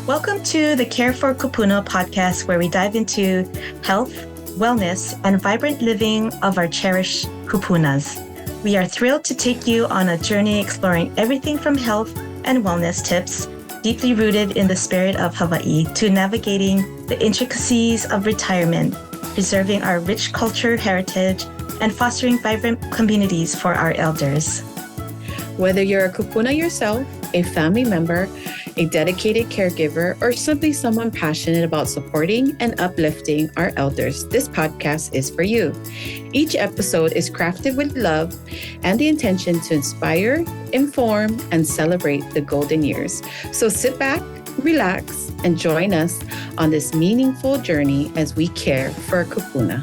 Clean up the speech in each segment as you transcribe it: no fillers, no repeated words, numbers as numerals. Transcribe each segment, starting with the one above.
Welcome to the Care for Kūpuna podcast, where we dive into health, wellness, and vibrant living of our cherished Kūpunas. We are thrilled to take you on a journey exploring everything from health and wellness tips, deeply rooted in the spirit of Hawaii, to navigating the intricacies of retirement, preserving our rich culture heritage, and fostering vibrant communities for our elders. Whether you're a Kūpuna yourself, a family member, a dedicated caregiver, or simply someone passionate about supporting and uplifting our elders, this podcast is for you. Each episode is crafted with love and the intention to inspire, inform, and celebrate the golden years. So sit back, relax, and join us on this meaningful journey as we care for Kūpuna.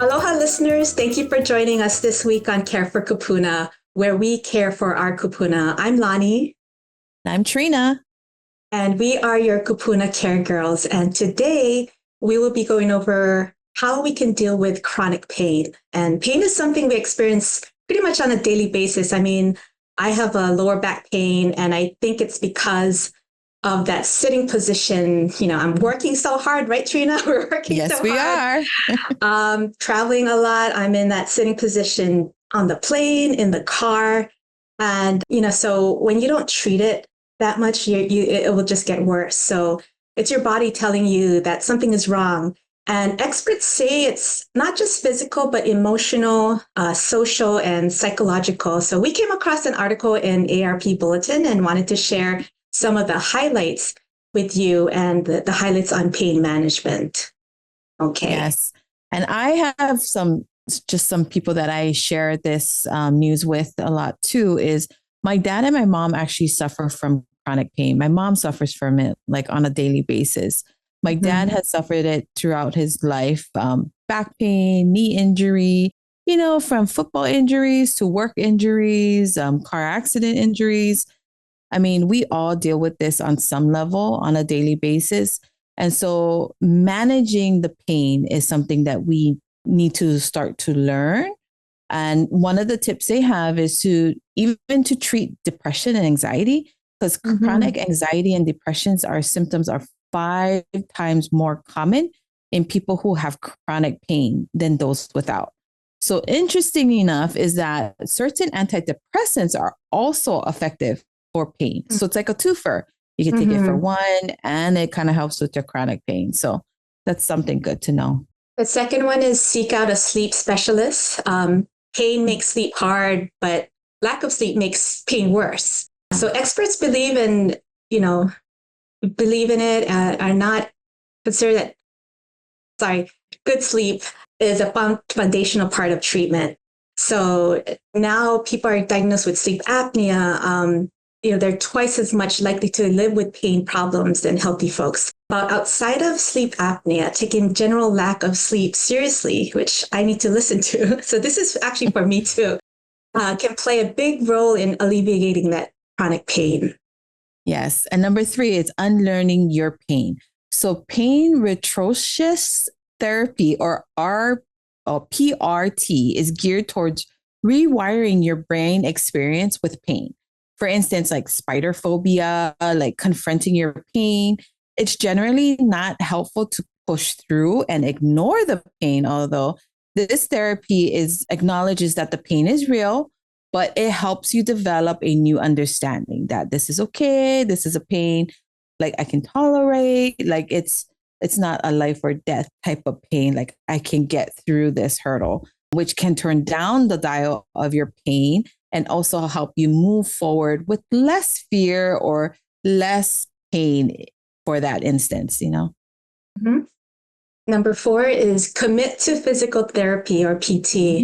Aloha listeners, thank you for joining us this week on Care for Kūpuna, where we care for our Kūpuna. I'm Lani. I'm Trina. And we are your Kūpuna Care Girls. And today we will be going over how we can deal with chronic pain. And pain is something we experience pretty much on a daily basis. I mean, I have a lower back pain, and I think it's because of that sitting position. You know, I'm working so hard, right, Trina? We're working so hard. Yes, we are. Traveling a lot. I'm in that sitting position on the plane, in the car. And, you know, so when you don't treat it that much, it will just get worse. So it's your body telling you that something is wrong. And experts say it's not just physical, but emotional, social, and psychological. So we came across an article in ARP Bulletin and wanted to share some of the highlights with you and the highlights on pain management. Okay. Yes. And I have some people that I share this news with a lot too. Is my dad and my mom actually suffer from chronic pain. My mom suffers from it like on a daily basis. My dad has suffered it throughout his life, back pain, knee injury, you know, from football injuries to work injuries, car accident injuries. I mean, we all deal with this on some level on a daily basis. And so managing the pain is something that we need to start to learn. And one of the tips they have is to treat depression and anxiety, because chronic anxiety and depressions symptoms are 5 times more common in people who have chronic pain than those without. So interesting enough is that certain antidepressants are also effective for pain. So it's like a twofer. You can take it for one, and it kind of helps with your chronic pain. So that's something good to know. The second one is seek out a sleep specialist. Pain makes sleep hard, but lack of sleep makes pain worse. So experts believe in it, are not consider that, good sleep is a foundational part of treatment. So now people are diagnosed with sleep apnea. They're twice as much likely to live with pain problems than healthy folks. But outside of sleep apnea, taking general lack of sleep seriously, which I need to listen to, so this is actually for me too, can play a big role in alleviating that chronic pain. Yes. And number 3 is unlearning your pain. So pain retrocious therapy, or PRT, is geared towards rewiring your brain experience with pain. For instance, like spider phobia, like confronting your pain. It's generally not helpful to push through and ignore the pain, although this therapy acknowledges that the pain is real, but it helps you develop a new understanding that this is okay, this is a pain, like I can tolerate, like it's not a life or death type of pain, like I can get through this hurdle, which can turn down the dial of your pain and also help you move forward with less fear or less pain for that instance, you know? Number 4 is commit to physical therapy, or PT.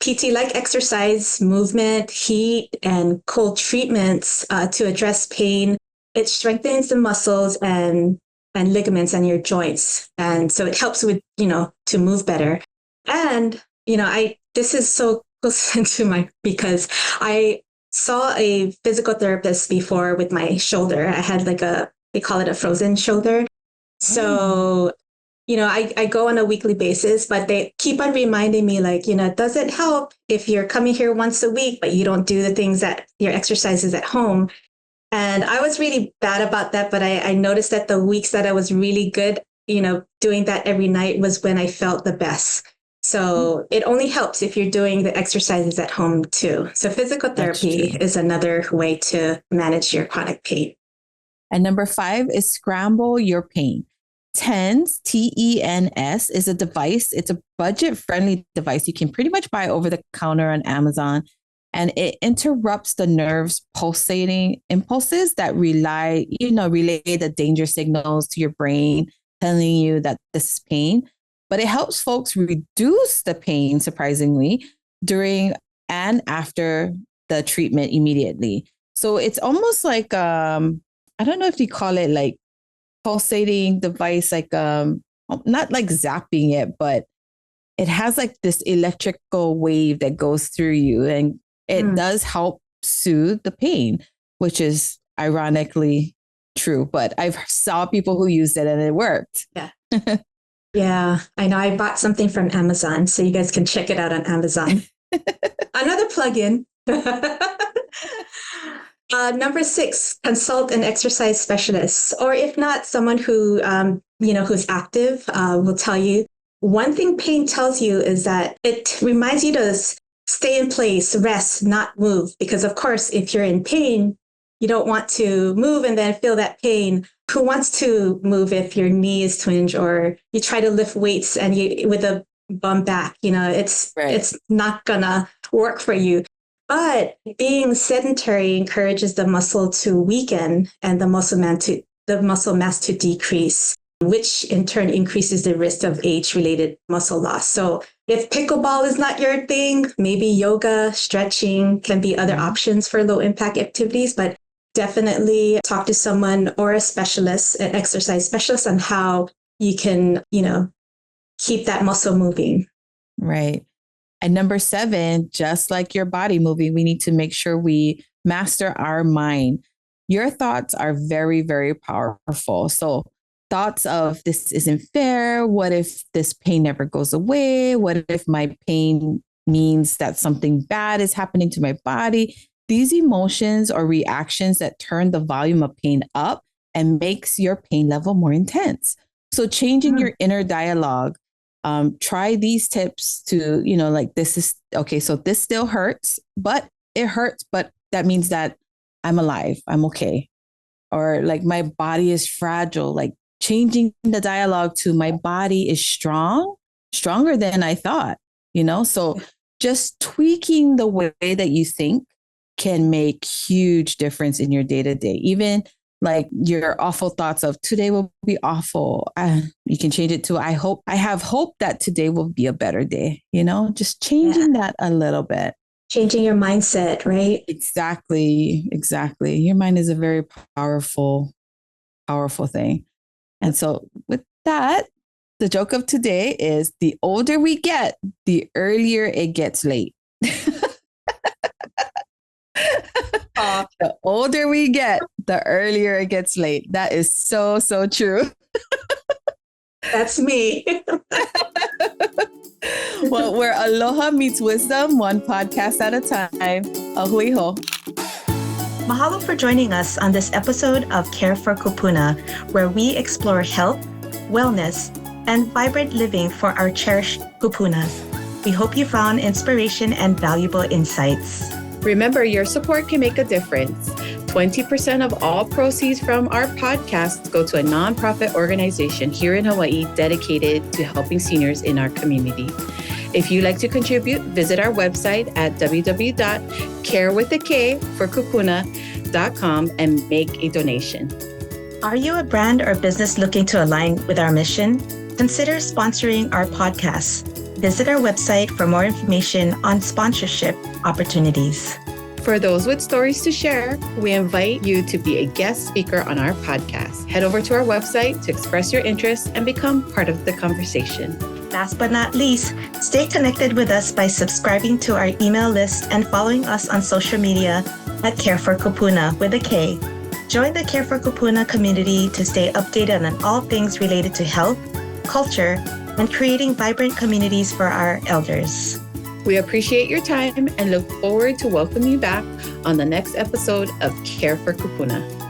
PT, like exercise, movement, heat, and cold treatments to address pain. It strengthens the muscles and ligaments and your joints. And so it helps with, to move better. And, this is so close to because I saw a physical therapist before with my shoulder. I had they call it a frozen shoulder. So, I go on a weekly basis, but they keep on reminding me, it doesn't help if you're coming here once a week, but you don't do the things your exercises at home. And I was really bad about that, but I noticed that the weeks that I was really good, doing that every night was when I felt the best. So it only helps if you're doing the exercises at home too. So physical therapy is another way to manage your chronic pain. And number 5 is scramble your pain. TENS, TENS, is a device. It's a budget-friendly device you can pretty much buy over the counter on Amazon. And it interrupts the nerve's pulsating impulses that relay the danger signals to your brain, telling you that this is pain. But it helps folks reduce the pain, surprisingly, during and after the treatment immediately. So it's almost like, I don't know if you call it like pulsating device, like not like zapping it, but it has like this electrical wave that goes through you, and it does help soothe the pain, which is ironically true. But I've saw people who used it and it worked. Yeah. Yeah, I know. I bought something from Amazon, so you guys can check it out on Amazon. Another plugin. Number 6, consult an exercise specialist, or if not, someone who, who's active, will tell you. One thing pain tells you is that it reminds you to stay in place, rest, not move. Because of course, if you're in pain, you don't want to move and then feel that pain. Who wants to move if your knee is twinged, or you try to lift weights and you with a bum back? It's not gonna work for you. But being sedentary encourages the muscle to weaken and the muscle mass to decrease, which in turn increases the risk of age-related muscle loss. So if pickleball is not your thing, maybe yoga, stretching can be other options for low-impact activities, but definitely talk to someone or a specialist, an exercise specialist, on how you can, keep that muscle moving. Right. And number 7, just like your body moving, we need to make sure we master our mind. Your thoughts are very, very powerful. So thoughts of this isn't fair. What if this pain never goes away? What if my pain means that something bad is happening to my body? These emotions or reactions that turn the volume of pain up and makes your pain level more intense. So changing your inner dialogue, try these tips to, this is okay. So this still hurts, but it hurts, but that means that I'm alive. I'm okay. Or like my body is fragile, like changing the dialogue to my body is stronger than I thought, So just tweaking the way that you think can make huge difference in your day-to-day. Even like your awful thoughts of today will be awful. You can change it to, I have hope that today will be a better day, just changing that a little bit. Changing your mindset, right? Exactly. Your mind is a very powerful thing. And so with that, the joke of today is the older we get, the earlier it gets late. The older we get, the earlier it gets late. That is so, so true. That's me. Well, where aloha meets wisdom, one podcast at a time. Ahui ho. Mahalo for joining us on this episode of Care for Kūpuna, where we explore health, wellness, and vibrant living for our cherished Kūpunas. We hope you found inspiration and valuable insights. Remember, your support can make a difference. 20% of all proceeds from our podcasts go to a nonprofit organization here in Hawaii dedicated to helping seniors in our community. If you'd like to contribute, visit our website at www.carewithak4kupuna.com and make a donation. Are you a brand or business looking to align with our mission? Consider sponsoring our podcast. Visit our website for more information on sponsorship opportunities. For those with stories to share, we invite you to be a guest speaker on our podcast. Head over to our website to express your interest and become part of the conversation. Last but not least, stay connected with us by subscribing to our email list and following us on social media at Care for Kūpuna with a K. Join the Care for Kūpuna community to stay updated on all things related to health, culture, and creating vibrant communities for our elders. We appreciate your time and look forward to welcoming you back on the next episode of Care for Kūpuna.